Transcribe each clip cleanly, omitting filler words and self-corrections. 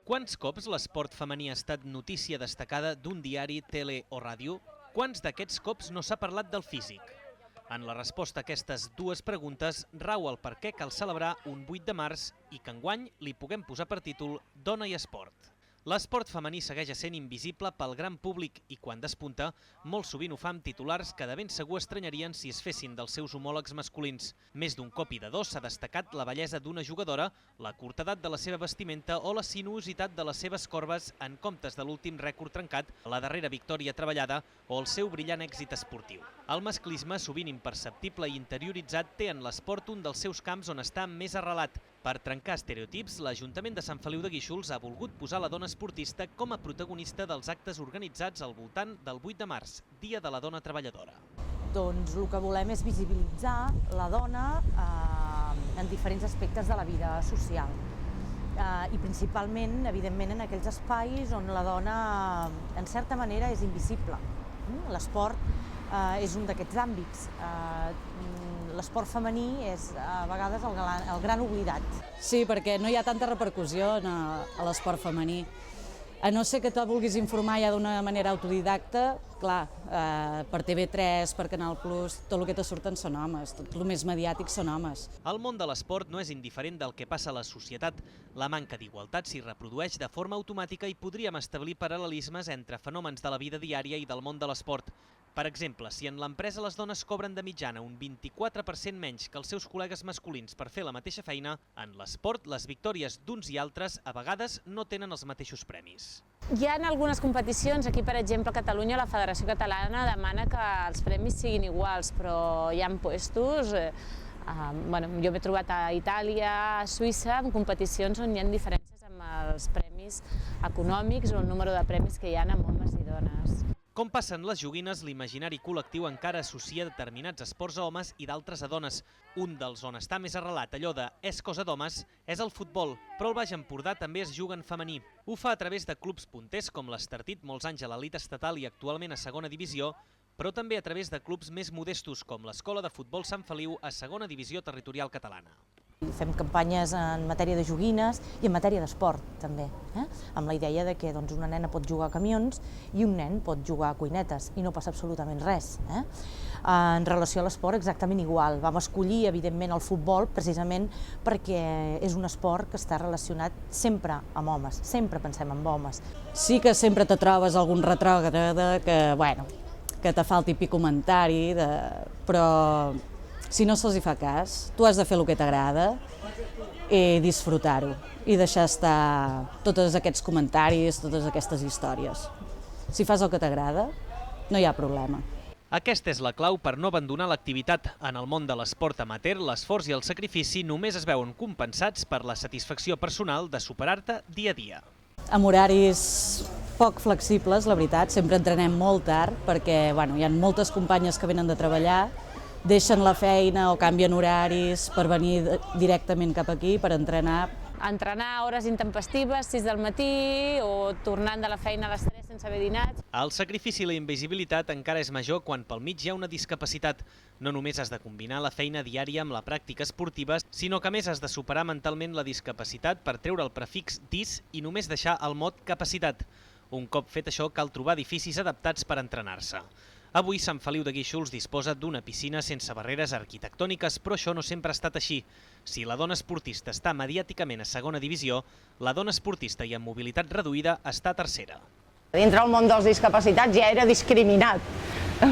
Quants cops l'esport femení ha estat notícia destacada d'un diari, tele o ràdio? Quants d'aquests cops no s'ha parlat del físic? En la resposta a aquestes dues preguntes rau el per què cal celebrar un 8 de març i que enguany li puguem posar per títol Dona i Esport. L'esport femení segueix sent invisible pel gran públic i quan despunta, molt sovint ho fa amb titulars que de ben segur estranyarien si es fessin dels seus homòlegs masculins. Més d'un cop i de dos s'ha destacat la bellesa d'una jugadora, la curtedat de la seva vestimenta o la sinuositat de les seves corbes en comptes de l'últim rècord trencat, la darrera victòria treballada o el seu brillant èxit esportiu. El masclisme, sovint imperceptible i interioritzat, té en l'esport un dels seus camps on està més arrelat. Per trencar estereotips, l'Ajuntament de Sant Feliu de Guíxols ha volgut posar la dona esportista com a protagonista dels actes organitzats al voltant del 8 de març, Dia de la Dona Treballadora. Doncs el que volem és visibilitzar la dona en diferents aspectes de la vida social i principalment, evidentment, en aquells espais on la dona, en certa manera, és invisible. L'esport és un d'aquests àmbits. L'esport femení és a vegades el gran oblidat. Sí, perquè no hi ha tanta repercussió a l'esport femení. A no ser que te vulguis informar ja d'una manera autodidacta, clar, per TV3, per Canal Plus, tot el que te surten són homes, tot el més mediàtic són homes. El món de l'esport no és indiferent del que passa a la societat. La manca d'igualtat s'hi reprodueix de forma automàtica i podríem establir paral·lelismes entre fenòmens de la vida diària i del món de l'esport. Per exemple, si en l'empresa les dones cobren de mitjana un 24% menys que els seus col·legues masculins per fer la mateixa feina, en l'esport les victòries d'uns i altres a vegades no tenen els mateixos premis. Hi ha algunes competicions, aquí per exemple a Catalunya la Federació Catalana demana que els premis siguin iguals, però hi ha puestos, jo m'he trobat a Itàlia, a Suïssa, en competicions on hi ha diferències amb els premis econòmics o el número de premis que hi ha amb homes i dones. Com passen les joguines, l'imaginari col·lectiu encara associa determinats esports a homes i d'altres a dones. Un dels on està més arrelat allò de "és cosa d'homes" és el futbol, però el Baix Empordà també es juga en femení. Ho fa a través de clubs punters com l'Estartit, molts anys a l'elit estatal i actualment a segona divisió, però també a través de clubs més modestos com l'Escola de Futbol Sant Feliu a segona divisió territorial catalana. Fem campanyes en matèria de joguines i en matèria d'esport, també, amb la idea de que una nena pot jugar a camions i un nen pot jugar a cuinetes i no passa absolutament res. En relació a l'esport, exactament igual. Vam escollir, evidentment, el futbol precisament perquè és un esport que està relacionat sempre amb homes, sempre pensem en homes. Sí que sempre te trobes algun retrògrad que te fa el típic comentari, però si no se'ls fa cas, tu has de fer el que t'agrada i disfrutar-ho i deixar estar tots aquests comentaris, totes aquestes històries. Si fas el que t'agrada, no hi ha problema. Aquesta és la clau per no abandonar l'activitat. En el món de l'esport amateur, l'esforç i el sacrifici només es veuen compensats per la satisfacció personal de superar-te dia a dia. Amb horaris poc flexibles, la veritat, sempre entrenem molt tard perquè hi ha moltes companyes que venen de treballar, deixen la feina o canvien horaris per venir directament cap aquí per entrenar. Entrenar a hores intempestives, 6 del matí o tornant de la feina a les 3 sense haver dinat. El sacrifici i la invisibilitat encara és major quan pel mig hi ha una discapacitat. No només has de combinar la feina diària amb la pràctica esportiva, sinó que a més has de superar mentalment la discapacitat per treure el prefix dis i només deixar el mot capacitat. Un cop fet això, cal trobar edificis adaptats per entrenar-se. Avui Sant Feliu de Guíxols disposa d'una piscina sense barreres arquitectòniques, però això no sempre ha estat així. Si la dona esportista està mediàticament a segona divisió, la dona esportista i amb mobilitat reduïda està a tercera. Dintre del món dels discapacitats ja era discriminat.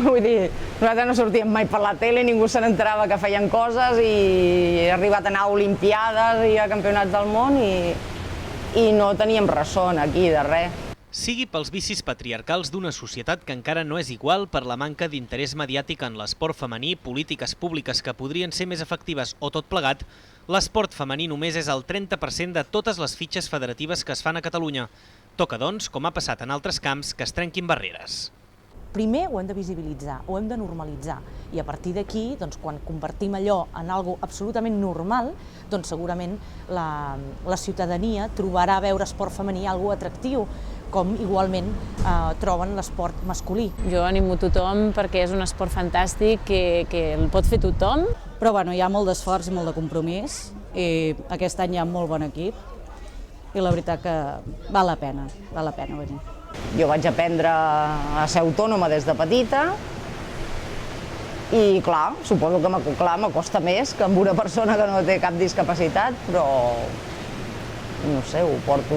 Vull dir, nosaltres no sortíem mai per la tele, ningú se n'enterava que feien coses i he arribat a anar a olimpiades i a campionats del món i no teníem ressò aquí de res. Sigui pels vicis patriarcals d'una societat que encara no és igual per la manca d'interès mediàtic en l'esport femení, polítiques públiques que podrien ser més efectives o tot plegat, l'esport femení només és el 30% de totes les fitxes federatives que es fan a Catalunya. Toca, doncs, com ha passat en altres camps, que es trenquin barreres. Primer ho hem de visibilitzar, ho hem de normalitzar i a partir d'aquí, quan convertim allò en algo absolutament normal, segurament la ciutadania trobarà veure esport femení algo atractiu, com igualment troben l'esport masculí. Jo animo tothom perquè és un esport fantàstic que el pot fer tothom. Però hi ha molt d'esforç i molt de compromís i aquest any hi ha molt bon equip i la veritat que val la pena venir. Jo vaig aprendre a ser autònoma des de petita i, clar, suposo que m'acosta més que amb una persona que no té cap discapacitat, però no sé, ho porto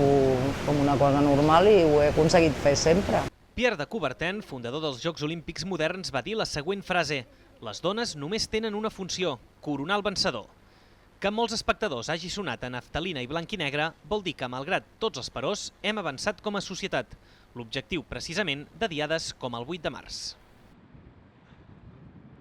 com una cosa normal i ho he aconseguit fer sempre. Pierre de Coubertin, fundador dels Jocs Olímpics Moderns, va dir la següent frase: «Les dones només tenen una funció, coronar el vencedor». Que molts espectadors hagi sonat a naftalina i blanc i negre vol dir que, malgrat tots els peròs, hem avançat com a societat. L'objectiu, precisament, de diades com el 8 de març.